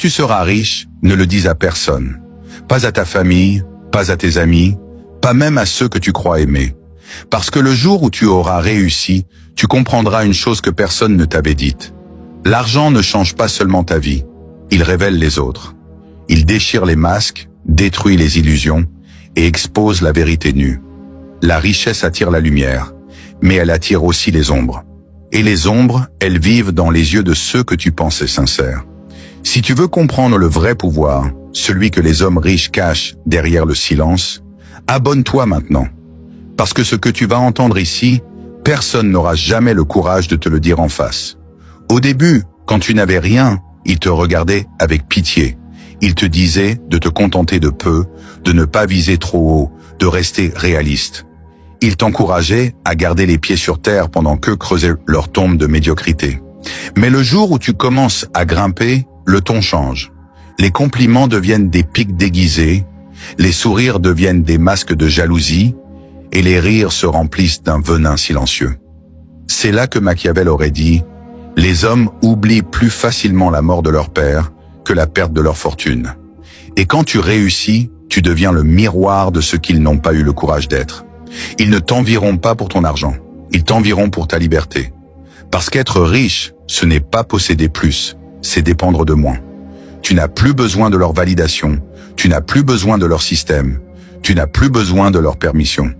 tu seras riche, ne le dis à personne. Pas à ta famille, pas à tes amis, pas même à ceux que tu crois aimer. Parce que le jour où tu auras réussi, tu comprendras une chose que personne ne t'avait dite. L'argent ne change pas seulement ta vie, il révèle les autres. Il déchire les masques, détruit les illusions et expose la vérité nue. La richesse attire la lumière, mais elle attire aussi les ombres. Et les ombres, elles vivent dans les yeux de ceux que tu pensais sincères. Si tu veux comprendre le vrai pouvoir, celui que les hommes riches cachent derrière le silence, abonne-toi maintenant. Parce que ce que tu vas entendre ici, personne n'aura jamais le courage de te le dire en face. Au début, quand tu n'avais rien, ils te regardaient avec pitié. Ils te disaient de te contenter de peu, de ne pas viser trop haut, de rester réaliste. Ils t'encourageaient à garder les pieds sur terre pendant qu'eux creusaient leur tombe de médiocrité. Mais le jour où tu commences à grimper, le ton change. Les compliments deviennent des pics déguisés, les sourires deviennent des masques de jalousie, et les rires se remplissent d'un venin silencieux. C'est là que Machiavel aurait dit « Les hommes oublient plus facilement la mort de leur père que la perte de leur fortune. Et quand tu réussis, tu deviens le miroir de ceux qu'ils n'ont pas eu le courage d'être. Ils ne t'envieront pas pour ton argent, ils t'envieront pour ta liberté. Parce qu'être riche, ce n'est pas posséder plus, c'est dépendre de moins. Tu n'as plus besoin de leur validation, tu n'as plus besoin de leur système, tu n'as plus besoin de leur permission.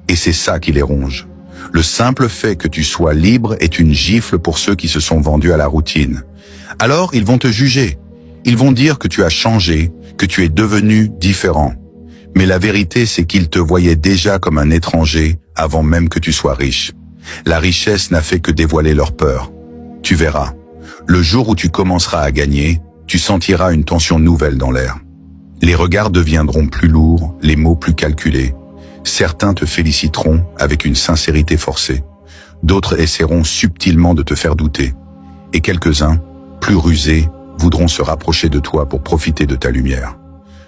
Et c'est ça qui les ronge. Le simple fait que tu sois libre est une gifle pour ceux qui se sont vendus à la routine. Alors ils vont te juger. Ils vont dire que tu as changé, que tu es devenu différent. Mais la vérité, c'est qu'ils te voyaient déjà comme un étranger avant même que tu sois riche. La richesse n'a fait que dévoiler leur peur. Tu verras. Le jour où tu commenceras à gagner, tu sentiras une tension nouvelle dans l'air. Les regards deviendront plus lourds, les mots plus calculés. Certains te féliciteront avec une sincérité forcée. D'autres essaieront subtilement de te faire douter. Et quelques-uns, plus rusés, voudront se rapprocher de toi pour profiter de ta lumière.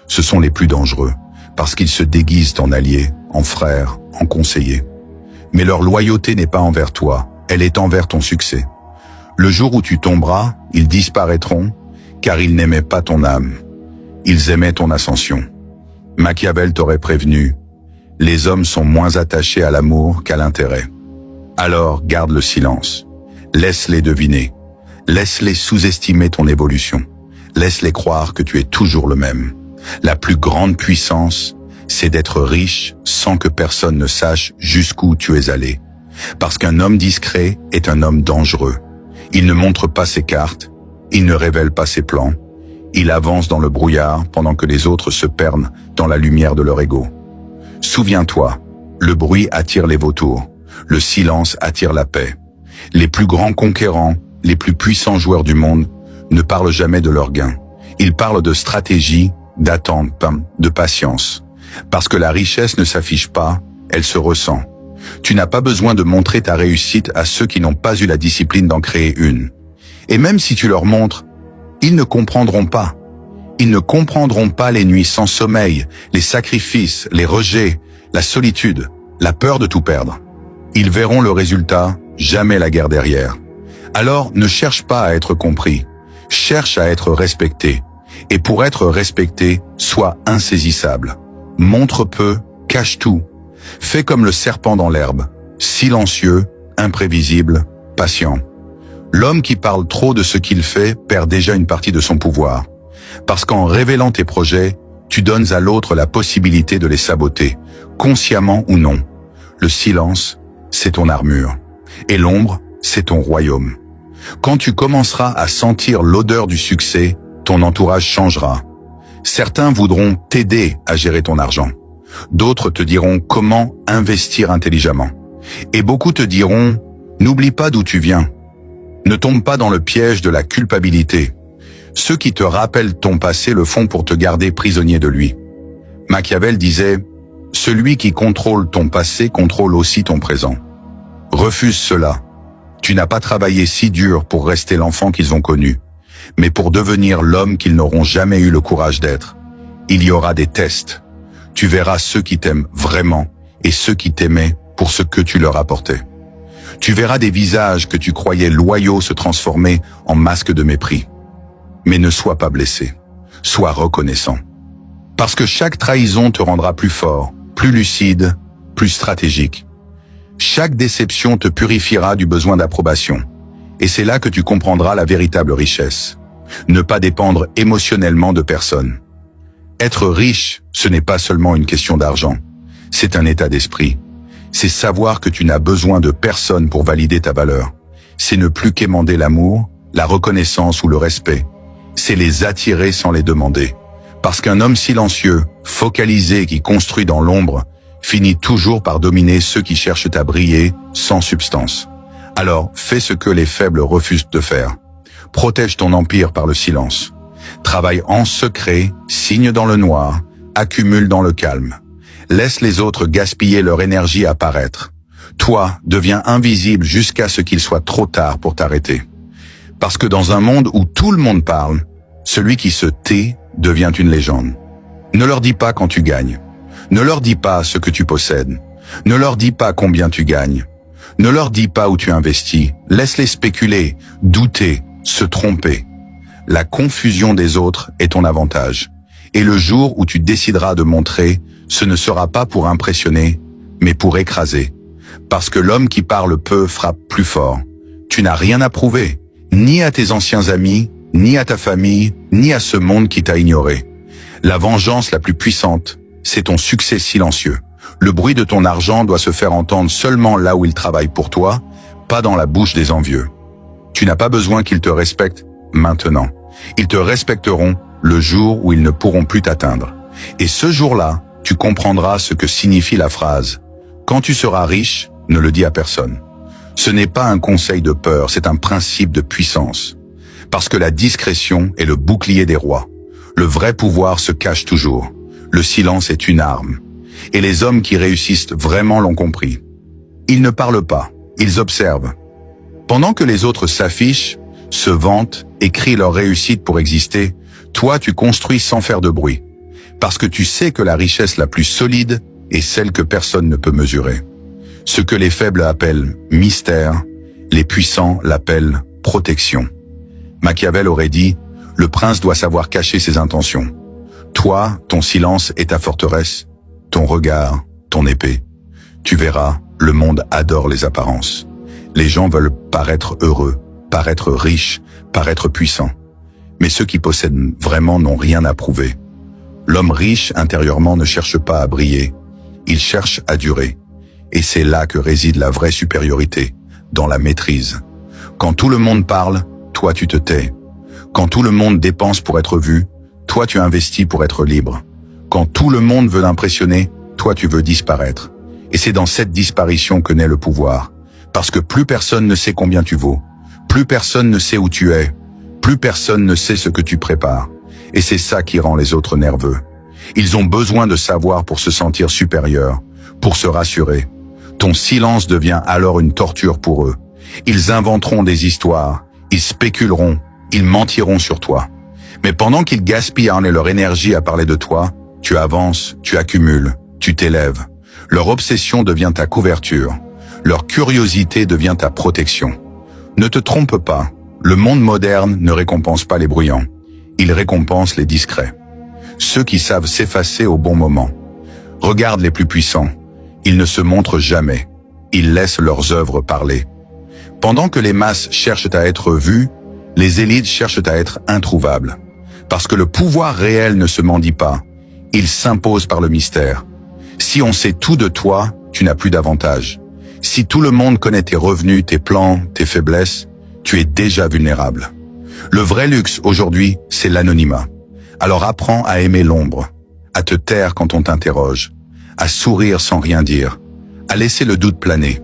Ce sont les plus dangereux, parce qu'ils se déguisent en alliés, en frères, en conseillers. Mais leur loyauté n'est pas envers toi, elle est envers ton succès. Le jour où tu tomberas, ils disparaîtront, car ils n'aimaient pas ton âme. Ils aimaient ton ascension. Machiavel t'aurait prévenu, les hommes sont moins attachés à l'amour qu'à l'intérêt. Alors garde le silence. Laisse-les deviner. Laisse-les sous-estimer ton évolution. Laisse-les croire que tu es toujours le même. La plus grande puissance, c'est d'être riche sans que personne ne sache jusqu'où tu es allé. Parce qu'un homme discret est un homme dangereux. Il ne montre pas ses cartes, il ne révèle pas ses plans. Il avance dans le brouillard pendant que les autres se perdent dans la lumière de leur ego. Souviens-toi, le bruit attire les vautours, le silence attire la paix. Les plus grands conquérants, les plus puissants joueurs du monde ne parlent jamais de leurs gains. Ils parlent de stratégie, d'attente, de patience. Parce que la richesse ne s'affiche pas, elle se ressent. Tu n'as pas besoin de montrer ta réussite à ceux qui n'ont pas eu la discipline d'en créer une. Et même si tu leur montres, ils ne comprendront pas. Ils ne comprendront pas les nuits sans sommeil, les sacrifices, les rejets, la solitude, la peur de tout perdre. Ils verront le résultat, jamais la guerre derrière. Alors ne cherche pas à être compris, cherche à être respecté. Et pour être respecté, sois insaisissable. Montre peu, cache tout. Fais comme le serpent dans l'herbe, silencieux, imprévisible, patient. L'homme qui parle trop de ce qu'il fait perd déjà une partie de son pouvoir. Parce qu'en révélant tes projets, tu donnes à l'autre la possibilité de les saboter, consciemment ou non. Le silence, c'est ton armure. Et l'ombre, c'est ton royaume. Quand tu commenceras à sentir l'odeur du succès, ton entourage changera. Certains voudront t'aider à gérer ton argent. D'autres te diront comment investir intelligemment. Et beaucoup te diront, n'oublie pas d'où tu viens. Ne tombe pas dans le piège de la culpabilité. Ceux qui te rappellent ton passé le font pour te garder prisonnier de lui. Machiavel disait, celui qui contrôle ton passé contrôle aussi ton présent. Refuse cela. Tu n'as pas travaillé si dur pour rester l'enfant qu'ils ont connu, mais pour devenir l'homme qu'ils n'auront jamais eu le courage d'être. Il y aura des tests. Tu verras ceux qui t'aiment vraiment et ceux qui t'aimaient pour ce que tu leur apportais. Tu verras des visages que tu croyais loyaux se transformer en masques de mépris. mais ne sois pas blessé. Sois reconnaissant. Parce que chaque trahison te rendra plus fort, plus lucide, plus stratégique. Chaque déception te purifiera du besoin d'approbation. Et c'est là que tu comprendras la véritable richesse. Ne pas dépendre émotionnellement de personne. Être riche, ce n'est pas seulement une question d'argent. C'est un état d'esprit. C'est savoir que tu n'as besoin de personne pour valider ta valeur. C'est ne plus quémander l'amour, la reconnaissance ou le respect. C'est les attirer sans les demander. Parce qu'un homme silencieux, focalisé et qui construit dans l'ombre, finit toujours par dominer ceux qui cherchent à briller sans substance. Alors, fais ce que les faibles refusent de faire. Protège ton empire par le silence. Travaille en secret, signe dans le noir, accumule dans le calme. Laisse les autres gaspiller leur énergie à paraître. Toi, deviens invisible jusqu'à ce qu'il soit trop tard pour t'arrêter. Parce que dans un monde où tout le monde parle, celui qui se tait devient une légende. Ne leur dis pas quand tu gagnes. Ne leur dis pas ce que tu possèdes. Ne leur dis pas combien tu gagnes. Ne leur dis pas où tu investis. Laisse-les spéculer, douter, se tromper. La confusion des autres est ton avantage. Et le jour où tu décideras de montrer, ce ne sera pas pour impressionner, mais pour écraser. Parce que l'homme qui parle peu frappe plus fort. Tu n'as rien à prouver, ni à tes anciens amis, ni à ta famille, ni à ce monde qui t'a ignoré. La vengeance la plus puissante, c'est ton succès silencieux. Le bruit de ton argent doit se faire entendre seulement là où il travaille pour toi, pas dans la bouche des envieux. Tu n'as pas besoin qu'ils te respectent maintenant. Ils te respecteront le jour où ils ne pourront plus t'atteindre. Et ce jour-là, tu comprendras ce que signifie la phrase « Quand tu seras riche, ne le dis à personne ». Ce n'est pas un conseil de peur, c'est un principe de puissance. Parce que la discrétion est le bouclier des rois. Le vrai pouvoir se cache toujours. Le silence est une arme. Et les hommes qui réussissent vraiment l'ont compris. Ils ne parlent pas, ils observent. Pendant que les autres s'affichent, se vantent, écrient leur réussite pour exister, toi tu construis sans faire de bruit. Parce que tu sais que la richesse la plus solide est celle que personne ne peut mesurer. Ce que les faibles appellent mystère, les puissants l'appellent protection. Machiavel aurait dit, le prince doit savoir cacher ses intentions. Toi, ton silence est ta forteresse, ton regard, ton épée. Tu verras, le monde adore les apparences. Les gens veulent paraître heureux, paraître riches, paraître puissants. Mais ceux qui possèdent vraiment n'ont rien à prouver. L'homme riche intérieurement ne cherche pas à briller, il cherche à durer. Et c'est là que réside la vraie supériorité, dans la maîtrise. Quand tout le monde parle, toi tu te tais. Quand tout le monde dépense pour être vu, toi tu investis pour être libre. Quand tout le monde veut l'impressionner, toi tu veux disparaître. Et c'est dans cette disparition que naît le pouvoir. Parce que plus personne ne sait combien tu vaux, plus personne ne sait où tu es, plus personne ne sait ce que tu prépares. Et c'est ça qui rend les autres nerveux. Ils ont besoin de savoir pour se sentir supérieurs, pour se rassurer. Ton silence devient alors une torture pour eux. Ils inventeront des histoires, ils spéculeront, ils mentiront sur toi. Mais pendant qu'ils gaspillent leur énergie à parler de toi, tu avances, tu accumules, tu t'élèves. Leur obsession devient ta couverture. Leur curiosité devient ta protection. Ne te trompe pas, le monde moderne ne récompense pas les bruyants. Il récompense les discrets. Ceux qui savent s'effacer au bon moment. Regarde les plus puissants. Ils ne se montrent jamais. Ils laissent leurs œuvres parler. Pendant que les masses cherchent à être vues, les élites cherchent à être introuvables. Parce que le pouvoir réel ne se mendie pas. Il s'impose par le mystère. Si on sait tout de toi, tu n'as plus d'avantage. Si tout le monde connaît tes revenus, tes plans, tes faiblesses, tu es déjà vulnérable. Le vrai luxe aujourd'hui, c'est l'anonymat. Alors apprends à aimer l'ombre, à te taire quand on t'interroge, à sourire sans rien dire, à laisser le doute planer.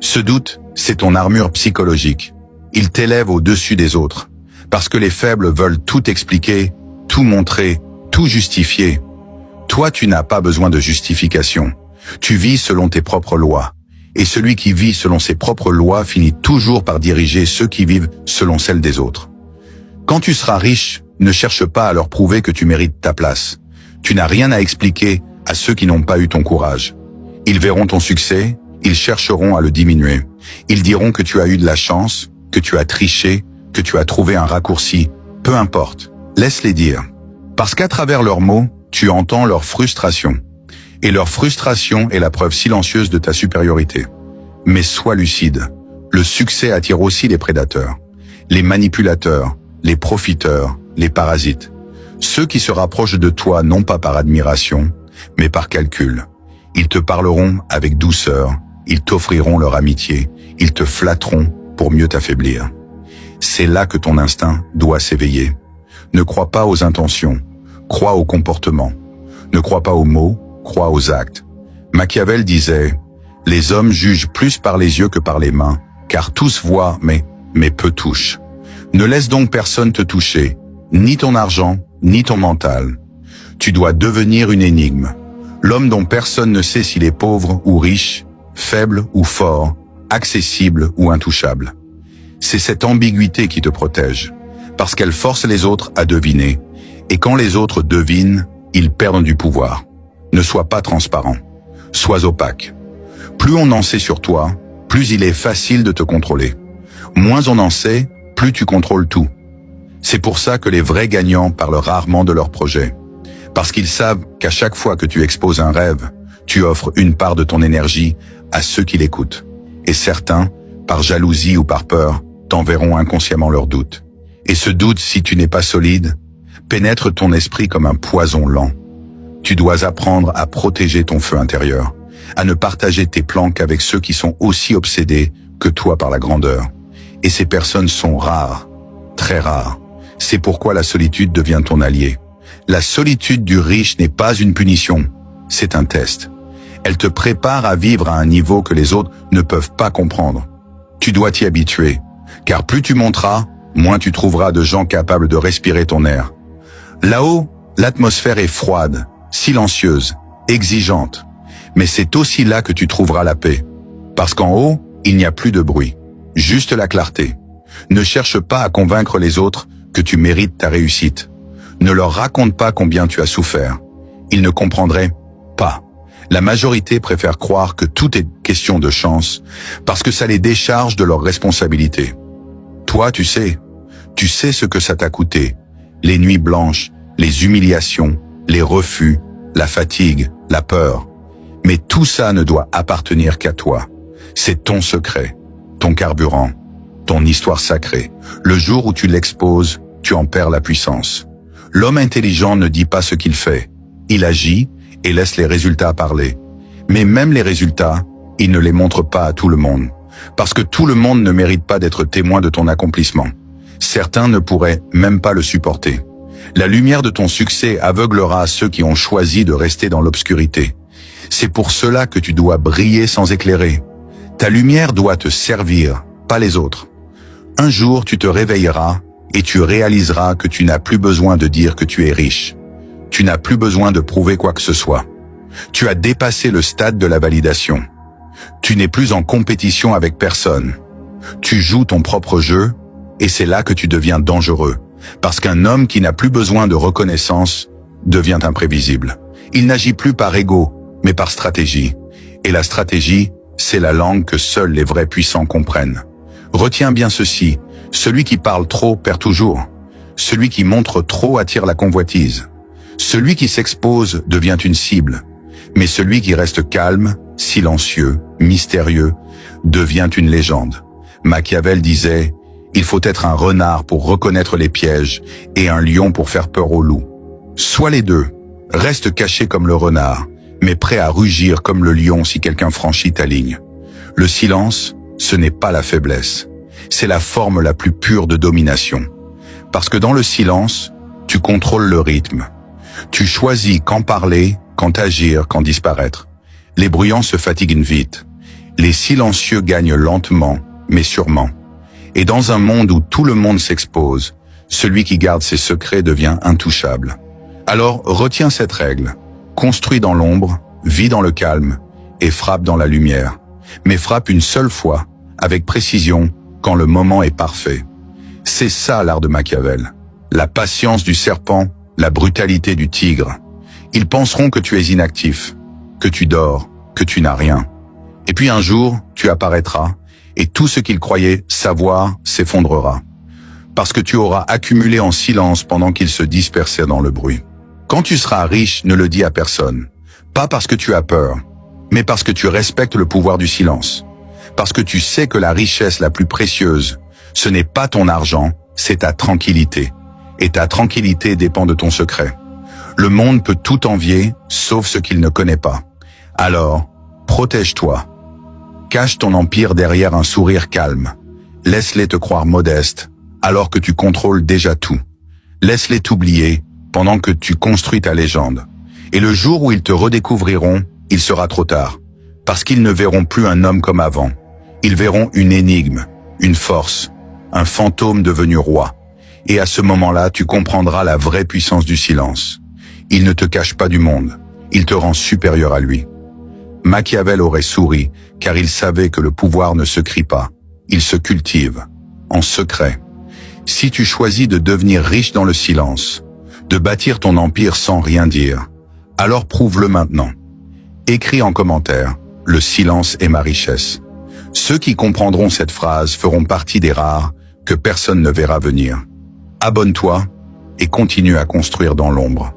Ce doute, c'est ton armure psychologique. Il t'élève au-dessus des autres. Parce que les faibles veulent tout expliquer, tout montrer, tout justifier. Toi, tu n'as pas besoin de justification. Tu vis selon tes propres lois. Et celui qui vit selon ses propres lois finit toujours par diriger ceux qui vivent selon celles des autres. Quand tu seras riche, ne cherche pas à leur prouver que tu mérites ta place. Tu n'as rien à expliquer à ceux qui n'ont pas eu ton courage. Ils verront ton succès, ils chercheront à le diminuer. Ils diront que tu as eu de la chance, que tu as triché, que tu as trouvé un raccourci, Peu importe, laisse-les dire. Parce qu'à travers leurs mots, tu entends leur frustration. Et leur frustration est la preuve silencieuse de ta supériorité. Mais sois lucide. Le succès attire aussi les prédateurs, les manipulateurs, les profiteurs, les parasites. Ceux qui se rapprochent de toi non pas par admiration, mais par calcul. Ils te parleront avec douceur, ils t'offriront leur amitié, ils te flatteront pour mieux t'affaiblir. C'est là que ton instinct doit s'éveiller. Ne crois pas aux intentions, crois au comportement. Ne crois pas aux mots, crois aux actes. Machiavel disait « Les hommes jugent plus par les yeux que par les mains, car tous voient, mais peu touchent. Ne laisse donc personne te toucher, ni ton argent, ni ton mental. Tu dois devenir une énigme. L'homme dont personne ne sait s'il est pauvre ou riche, faible ou fort, accessible ou intouchable. C'est cette ambiguïté qui te protège, parce qu'elle force les autres à deviner, et quand les autres devinent, ils perdent du pouvoir. Ne sois pas transparent, sois opaque. Plus on en sait sur toi, plus il est facile de te contrôler. Moins on en sait, plus tu contrôles tout. C'est pour ça que les vrais gagnants parlent rarement de leur projet. Parce qu'ils savent qu'à chaque fois que tu exposes un rêve, tu offres une part de ton énergie à ceux qui l'écoutent. Et certains, par jalousie ou par peur, t'enverront inconsciemment leurs doutes. Et ce doute, si tu n'es pas solide, pénètre ton esprit comme un poison lent. Tu dois apprendre à protéger ton feu intérieur, à ne partager tes plans qu'avec ceux qui sont aussi obsédés que toi par la grandeur. Et ces personnes sont rares, très rares. C'est pourquoi la solitude devient ton allié. La solitude du riche n'est pas une punition, c'est un test. Elle te prépare à vivre à un niveau que les autres ne peuvent pas comprendre. Tu dois t'y habituer, car plus tu monteras, moins tu trouveras de gens capables de respirer ton air. Là-haut, l'atmosphère est froide, silencieuse, exigeante. Mais c'est aussi là que tu trouveras la paix. Parce qu'en haut, il n'y a plus de bruit, juste la clarté. Ne cherche pas à convaincre les autres que tu mérites ta réussite. Ne leur raconte pas combien tu as souffert. Ils ne comprendraient pas. La majorité préfère croire que tout est question de chance, parce que ça les décharge de leurs responsabilités. Toi, tu sais ce que ça t'a coûté. Les nuits blanches, les humiliations, les refus, la fatigue, la peur. Mais tout ça ne doit appartenir qu'à toi. C'est ton secret, ton carburant, ton histoire sacrée. Le jour où tu l'exposes, tu en perds la puissance. L'homme intelligent ne dit pas ce qu'il fait. Il agit et laisse les résultats parler. Mais même les résultats, il ne les montre pas à tout le monde. Parce que tout le monde ne mérite pas d'être témoin de ton accomplissement. Certains ne pourraient même pas le supporter. La lumière de ton succès aveuglera ceux qui ont choisi de rester dans l'obscurité. C'est pour cela que tu dois briller sans éclairer. Ta lumière doit te servir, pas les autres. Un jour, tu te réveilleras et tu réaliseras que tu n'as plus besoin de dire que tu es riche. Tu n'as plus besoin de prouver quoi que ce soit. Tu as dépassé le stade de la validation. Tu n'es plus en compétition avec personne. Tu joues ton propre jeu et c'est là que tu deviens dangereux. Parce qu'un homme qui n'a plus besoin de reconnaissance devient imprévisible. Il n'agit plus par ego, mais par stratégie. Et la stratégie, c'est la langue que seuls les vrais puissants comprennent. Retiens bien ceci, celui qui parle trop perd toujours. Celui qui montre trop attire la convoitise. Celui qui s'expose devient une cible. Mais celui qui reste calme, silencieux, mystérieux, devient une légende. Machiavel disait « Il faut être un renard pour reconnaître les pièges et un lion pour faire peur aux loups. » Sois les deux. Reste caché comme le renard, mais prêt à rugir comme le lion si quelqu'un franchit ta ligne. Le silence, ce n'est pas la faiblesse. C'est la forme la plus pure de domination. Parce que dans le silence, tu contrôles le rythme. Tu choisis quand parler, quand agir, quand disparaître. Les bruyants se fatiguent vite. Les silencieux gagnent lentement, mais sûrement. Et dans un monde où tout le monde s'expose, celui qui garde ses secrets devient intouchable. Alors retiens cette règle. Construis dans l'ombre, vis dans le calme et frappe dans la lumière. Mais frappe une seule fois, avec précision, quand le moment est parfait. C'est ça l'art de Machiavel. La patience du serpent, la brutalité du tigre. Ils penseront que tu es inactif, que tu dors, que tu n'as rien. Et puis un jour, tu apparaîtras, et tout ce qu'ils croyaient savoir s'effondrera. parce que tu auras accumulé en silence pendant qu'ils se dispersaient dans le bruit. Quand tu seras riche, ne le dis à personne. Pas parce que tu as peur, mais parce que tu respectes le pouvoir du silence. Parce que tu sais que la richesse la plus précieuse, ce n'est pas ton argent, c'est ta tranquillité. Et ta tranquillité dépend de ton secret. Le monde peut tout envier, sauf ce qu'il ne connaît pas. Alors, protège-toi. Cache ton empire derrière un sourire calme. Laisse-les te croire modeste, alors que tu contrôles déjà tout. Laisse-les t'oublier, pendant que tu construis ta légende. Et le jour où ils te redécouvriront, il sera trop tard. Parce qu'ils ne verront plus un homme comme avant. Ils verront une énigme, une force, un fantôme devenu roi. Et à ce moment-là, tu comprendras la vraie puissance du silence. Il ne te cache pas du monde, il te rend supérieur à lui. Machiavel aurait souri, car il savait que le pouvoir ne se crie pas, il se cultive, en secret. Si tu choisis de devenir riche dans le silence, de bâtir ton empire sans rien dire, alors prouve-le maintenant. Écris en commentaire, le silence est ma richesse. Ceux qui comprendront cette phrase feront partie des rares que personne ne verra venir. Abonne-toi et continue à construire dans l'ombre.